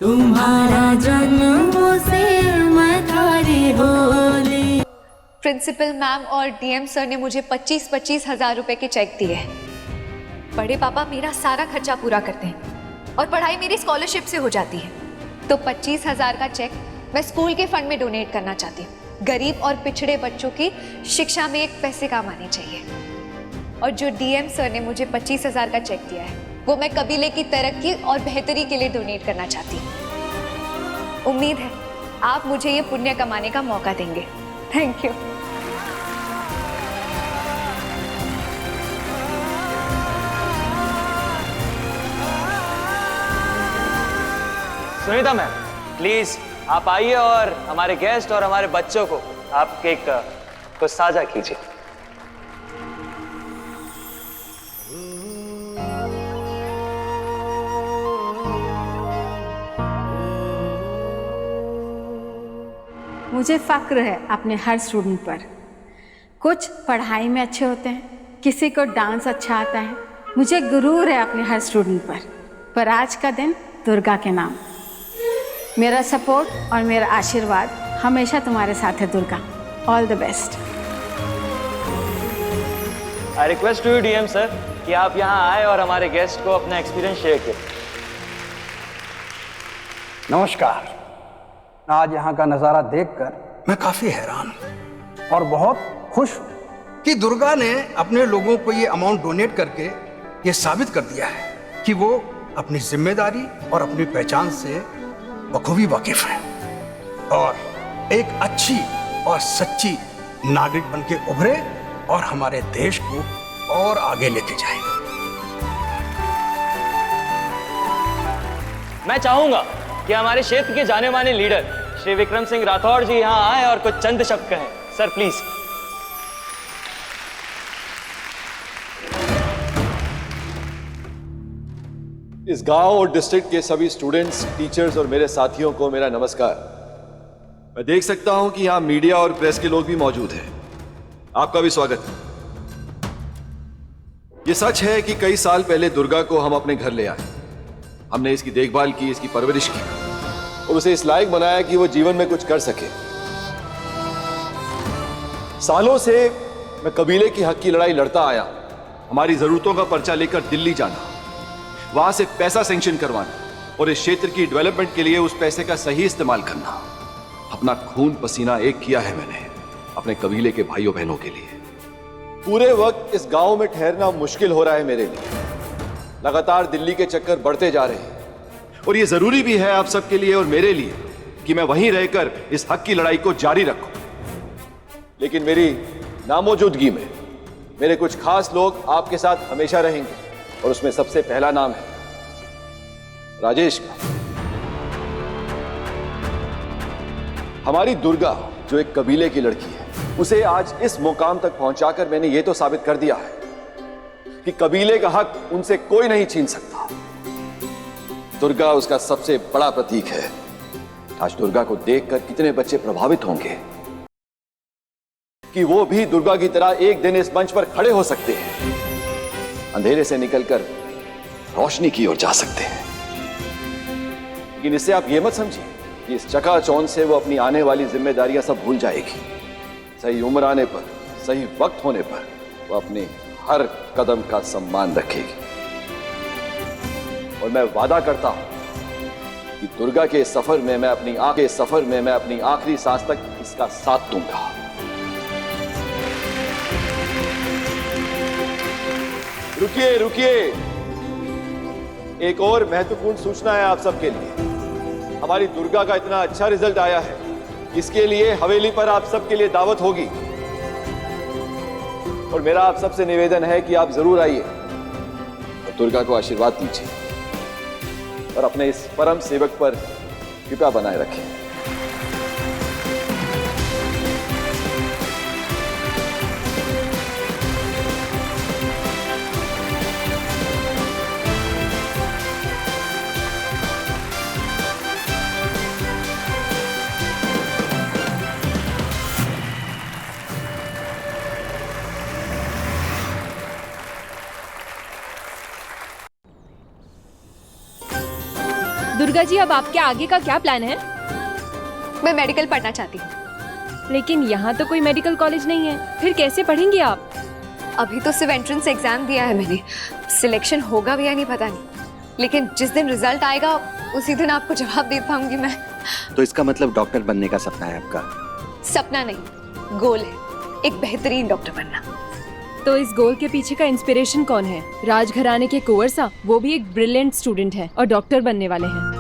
तुम्हारा जन्मों से मथारी होली। प्रिंसिपल मैम और डीएम सर ने मुझे 25-25 हजार रुपए के चेक दिए हैं। बड़े पापा मेरा सारा खर्चा पूरा करते हैं और पढ़ाई मेरी स्कॉलरशिप से हो जाती है। तो 25,000 का चेक मैं स्कूल के फंड में डोनेट करना चाहती हूँ। गरीब और पिछड़े बच्चों की शिक्षा में एक पैसे काम आने चाहिए। और जो डीएम सर ने मुझे 25,000 का चेक दिया है वो मैं कबीले की तरक्की और बेहतरी के लिए डोनेट करना चाहती हूँ। उम्मीद है आप मुझे ये पुण्य कमाने का मौका देंगे। Thank you. Sunita ma'am, please आप आइए और हमारे गेस्ट और हमारे बच्चों को आप केक को साझा कीजिए। मुझे फ़क्र है अपने हर स्टूडेंट पर। कुछ पढ़ाई में अच्छे होते हैं, किसी को डांस अच्छा आता है। मुझे गुरूर है अपने हर स्टूडेंट पर आज का दिन दुर्गा के नाम। मेरा सपोर्ट और मेरा आशीर्वाद हमेशा तुम्हारे साथ है Durga. All the best. I request to you DM sir कि आप यहाँ आए और हमारे गेस्ट को अपना एक्सपीरियंस शेयर करें। नमस्कार। आज यहाँ का नज़ारा देखकर मैं काफ़ी हैरान हूँ और बहुत खुश हूँ कि दुर्गा ने अपने लोगों को ये अमाउंट डोनेट करके ये साबित कर दिया है कि वो अपनी जिम्मेदारी और अपनी पहचान से बखूबी वाकिफ है और एक अच्छी और सच्ची नागरिक बन के उभरे और हमारे देश को और आगे लेके जाए। मैं चाहूंगा कि हमारे क्षेत्र के जाने माने लीडर श्री विक्रम सिंह राठौड़ जी यहाँ आए और कुछ चंद शब्द कहें। Sir please. इस गांव और डिस्ट्रिक्ट के सभी स्टूडेंट्स, टीचर्स और मेरे साथियों को मेरा नमस्कार। मैं देख सकता हूं कि यहां मीडिया और प्रेस के लोग भी मौजूद हैं। आपका भी स्वागत है। यह सच है कि कई साल पहले दुर्गा को हम अपने घर ले आए। हमने इसकी देखभाल की, इसकी परवरिश की और उसे इस लायक बनाया कि वो जीवन में कुछ कर सके। सालों से मैं कबीले की हक की लड़ाई लड़ता आया। हमारी जरूरतों का पर्चा लेकर दिल्ली जाना, वहां से पैसा सैंक्शन करवाना और इस क्षेत्र की डेवलपमेंट के लिए उस पैसे का सही इस्तेमाल करना। अपना खून पसीना एक किया है मैंने अपने कबीले के भाइयों बहनों के लिए। पूरे वक्त इस गांव में ठहरना मुश्किल हो रहा है मेरे लिए। लगातार दिल्ली के चक्कर बढ़ते जा रहे हैं और ये जरूरी भी है आप सबके लिए और मेरे लिए कि मैं वहीं रहकर इस हक की लड़ाई को जारी रखूं। लेकिन मेरी नामौजूदगी में मेरे कुछ खास लोग आपके साथ हमेशा रहेंगे और उसमें सबसे पहला नाम है राजेश का। हमारी दुर्गा जो एक कबीले की लड़की है, उसे आज इस मुकाम तक पहुंचाकर मैंने ये तो साबित कर दिया है कि कबीले का हक उनसे कोई नहीं छीन सकता। दुर्गा उसका सबसे बड़ा प्रतीक है। आज दुर्गा को देखकर कितने बच्चे प्रभावित होंगे कि वो भी दुर्गा की तरह एक दिन इस मंच पर खड़े हो सकते हैं, अंधेरे से निकलकर रोशनी की ओर जा सकते हैं। लेकिन इससे आप ये मत समझिए कि इस चकाचौंध से वो अपनी आने वाली जिम्मेदारियां सब भूल जाएगी। सही उम्र आने पर, सही वक्त होने पर वो अपने हर कदम का सम्मान रखेगी। और मैं वादा करता हूं कि दुर्गा के सफर में मैं अपनी आखिरी सांस तक इसका साथ दूंगा। रुकिए रुकिए, एक और महत्वपूर्ण सूचना है आप सबके लिए। हमारी दुर्गा का इतना अच्छा रिजल्ट आया है, इसके लिए हवेली पर आप सबके लिए दावत होगी और मेरा आप सबसे निवेदन है कि आप जरूर आइए और दुर्गा को आशीर्वाद दीजिए और अपने इस परम सेवक पर कृपा बनाए रखें। दुर्गा जी, अब आपके आगे का क्या प्लान है? मैं मेडिकल पढ़ना चाहती हूँ। लेकिन यहाँ तो कोई मेडिकल कॉलेज नहीं है, फिर कैसे पढ़ेंगी आप? अभी तो सिर्फ एंट्रेंस एग्जाम दिया है मैंने, सिलेक्शन होगा भी या नहीं पता नहीं, लेकिन जिस दिन रिजल्ट आएगा उसी दिन आपको जवाब दे पाऊंगी मैं। तो इसका मतलब डॉक्टर बनने का सपना है आपका? सपना नहीं, गोल है, एक बेहतरीन डॉक्टर बनना। तो इस गोल के पीछे का इंस्पिरेशन कौन है? राजघराने के कुंवर सा, वो भी एक ब्रिलियंट स्टूडेंट है और डॉक्टर बनने वाले हैं।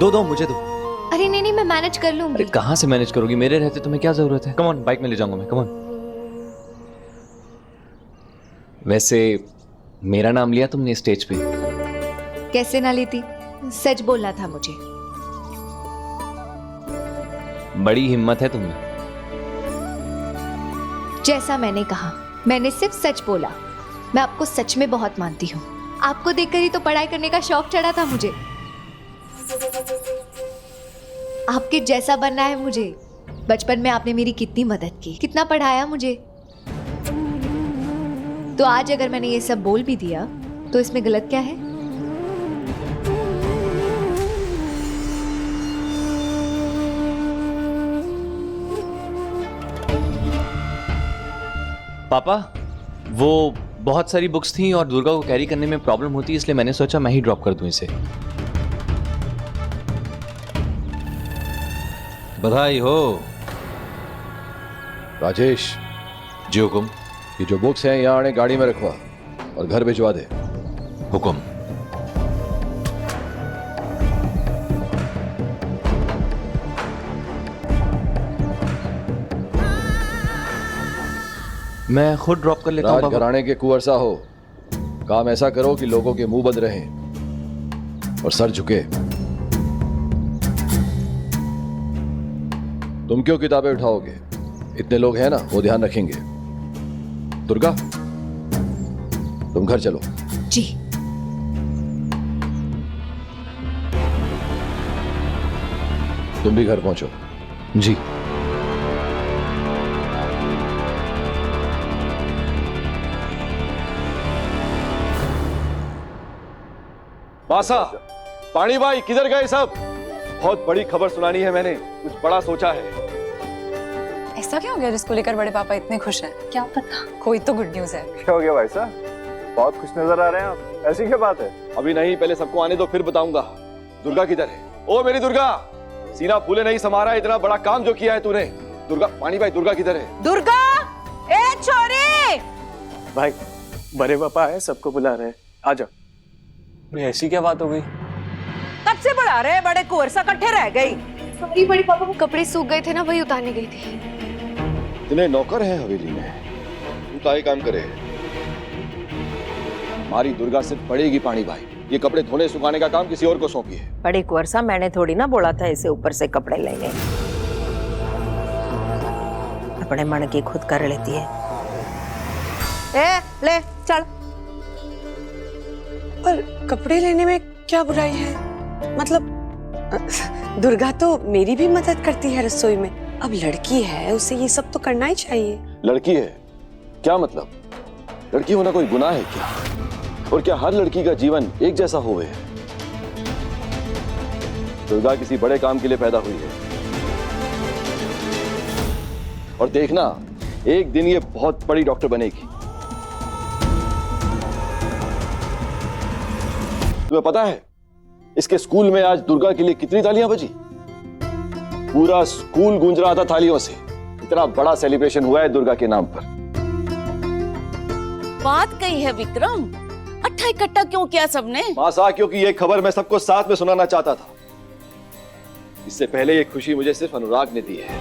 दो मुझे दो। अरे नहीं, मैं मैनेज कर लूंगी। अरे कहाँ से मैनेज करोगी? मेरे रहते तुम्हें क्या जरूरत है? कम ऑन, बाइक में ले जाऊंगा मैं, कम ऑन। वैसे मेरा नाम लिया तुमने स्टेज पे? कैसे ना लेती, सच बोलना था मुझे। बड़ी हिम्मत है तुम्हें। जैसा मैंने कहा, मैंने सिर्फ सच बोला। मैं आपको सच में बहुत मानती हूँ। आपको देखकर ही तो पढ़ाई करने का शौक चढ़ा था मुझे। आपके जैसा बनना है मुझे। बचपन में आपने मेरी कितनी मदद की, कितना पढ़ाया मुझे। तो आज अगर मैंने ये सब बोल भी दिया तो इसमें गलत क्या है? पापा, वो बहुत सारी बुक्स थी और दुर्गा को कैरी करने में प्रॉब्लम होती है, इसलिए मैंने सोचा मैं ही ड्रॉप कर दूं इसे। बधाई हो राजेश जी। हुकुम। ये जो बुक्स हैं यहाँ आने गाड़ी में रखवा और घर भिजवा दे। हुकुम। मैं खुद ड्रॉप कर लेता हूँ। राजघराने के कुंवर सा हो, काम ऐसा करो कि लोगों के मुंह बंद रहें और सर झुके। तुम क्यों किताबें उठाओगे? इतने लोग हैं ना, वो ध्यान रखेंगे। दुर्गा, तुम घर चलो। जी। तुम भी घर पहुंचो। जी। मासा, पानी भाई, किधर गए सब? बहुत बड़ी खबर सुनानी है मैंने, कुछ बड़ा सोचा है। ऐसा क्या हो गया जिसको लेकर बड़े पापा इतने खुश हैं? क्या पता, कोई तो गुड न्यूज है। क्या हो गया भाई साहब? बहुत खुश नजर आ रहे हैं आप, ऐसी क्या बात है? अभी नहीं, पहले सबको आने दो फिर बताऊंगा। दुर्गा किधर है? ओ मेरी दुर्गा, सीना फूले नहीं समा रहा, इतना बड़ा काम जो किया है तूने। दुर्गा, पानी भाई, दुर्गा किधर है? दुर्गा, ए छोरी! भाई बड़े पापा है, सबको बुला रहे हैं, आ जाओ। ऐसी क्या बात हो गई? कब से बुला रहे हैं? बड़े कुंवर सा इकट्ठे रह गई। सॉरी बड़ी पापा, वो कपड़े सूख गए थे ना, वही उतारने गई थी। इतने नौकर हैं हवेली में, तू काय काम करे? हमारी दुर्गा सिर्फ पड़ेगी पानी भाई, ये कपड़े धोने सुखाने का काम किसी और को सौंपी है। बड़े कुंवर सा, मैंने थोड़ी ना बोला था इसे ऊपर से कपड़े लेने। अपने मन की खुद कर लेती है। ए, ले चल। पर कपड़े लेने में क्या बुराई है? मतलब दुर्गा तो मेरी भी मदद करती है रसोई में। अब लड़की है, उसे ये सब तो करना ही चाहिए। लड़की है क्या मतलब? लड़की होना कोई गुनाह है क्या? और क्या हर लड़की का जीवन एक जैसा होवे? दुर्गा किसी बड़े काम के लिए पैदा हुई है और देखना, एक दिन ये बहुत बड़ी डॉक्टर बनेगी। तुम्हें पता है इसके स्कूल में आज दुर्गा के लिए कितनी तालियां बजी? पूरा स्कूल गूंज रहा था तालियों से। इतना बड़ा सेलिब्रेशन हुआ है दुर्गा के नाम पर। बात कही है विक्रम, अट्ठा इकट्ठा क्यों किया सबने? मासा, क्योंकि ये खबर मैं सबको साथ में सुनाना चाहता था। इससे पहले ये खुशी मुझे सिर्फ अनुराग ने दी है।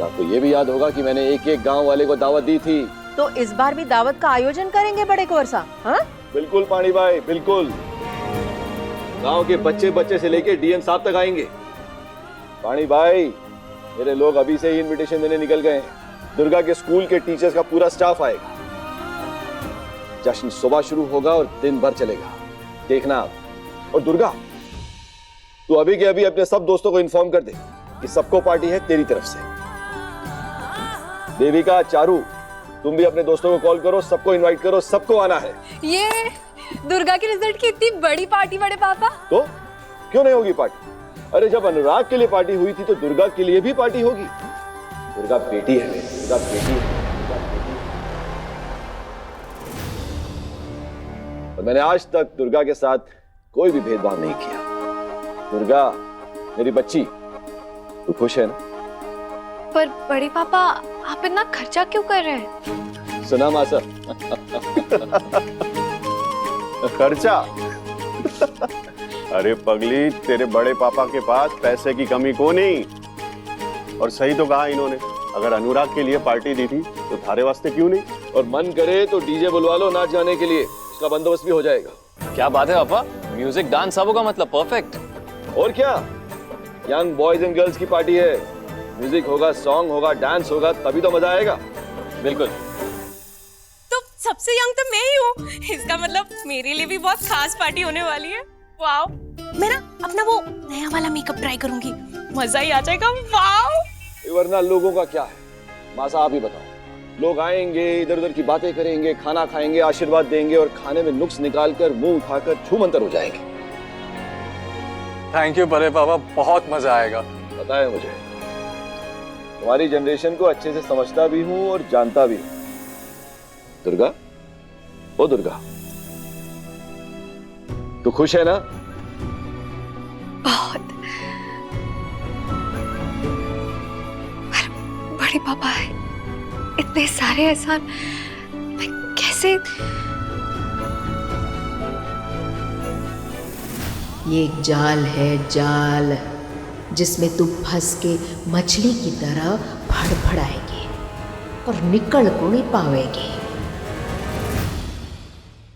आपको ये भी याद होगा कि मैंने एक एक गांव वाले को दावत दी थी। तो इस बार भी दावत का आयोजन करेंगे बड़े कुंवर सा? हाँ? बिल्कुल पानी भाई, बिल्कुल। गांव के बच्चे बच्चे से लेके डीएम साहब तक आएंगे। पानी भाई, मेरे लोग अभी से ही इनविटेशन देने निकल गए हैं। दुर्गा के स्कूल के टीचर्स का पूरा स्टाफ आएगा। जश्न सुबह शुरू होगा और दिन भर चलेगा, देखना आप। और दुर्गा, तू अभी के अभी अपने सब दोस्तों को इन्फॉर्म कर दे कि सबको पार्टी है तेरी तरफ से। देविका, चारू, तुम भी अपने दोस्तों को कॉल करो, सबको इनवाइट करो, सबको आना है। ये दुर्गा के रिजल्ट की इतनी बड़ी पार्टी बड़े पापा। तो क्यों नहीं होगी पार्टी? अरे जब अनुराग के लिए पार्टी हुई थी तो दुर्गा के लिए भी पार्टी होगी। दुर्गा बेटी है, दुर्गा बेटी है। और मैंने आज तक दुर्गा के साथ कोई भी भेदभाव नहीं किया। दुर्गा मेरी बच्ची, तू खुश है ना? पर बड़े पापा आप इतना खर्चा क्यों कर रहे हैं? सुना मासा? खर्चा? अरे पगली, तेरे बड़े पापा के पास पैसे की कमी को नहीं। और सही तो कहा इन्होंने, अगर अनुराग के लिए पार्टी दी थी तो थारे वास्ते क्यों नहीं? और मन करे तो डीजे बुलवा लो नाच गाने के लिए, उसका बंदोबस्त भी हो जाएगा। क्या बात है पापा, म्यूजिक डांस सब होगा, मतलब परफेक्ट। और क्या, यंग बॉयज एंड गर्ल्स की पार्टी है, म्यूजिक होगा, सॉन्ग होगा, डांस होगा, तभी तो मजा आएगा। बिल्कुल। तो सबसे यंग तो मैं ही हूँ, इसका मतलब मेरे लिए भी बहुत खास पार्टी होने वाली है। वाओ, मैं ना अपना वो नया वाला मेकअप ट्राई करूंगी, मजा ही आ जाएगा। वाओ। वरना लोगों का क्या है, मासा आप ही बताओ। लोग आएंगे, इधर उधर की बातें करेंगे, खाना खाएंगे, आशीर्वाद देंगे और खाने में नुक्स निकालकर मुंह उठाकर छूमंतर हो जाएंगे। थैंक यू बड़े पापा, बहुत मजा आएगा। पता है मुझे, तुम्हारी जनरेशन को अच्छे से समझता भी हूं और जानता भी हूं। दुर्गा, ओ दुर्गा, तू खुश है ना? बहुत। बड़े पापा है, इतने सारे एहसान मैं कैसे? ये एक जाल है, जाल, जिसमें तू फंस के मछली की तरह फड़फड़ाएगी और निकल को नहीं पावेगी।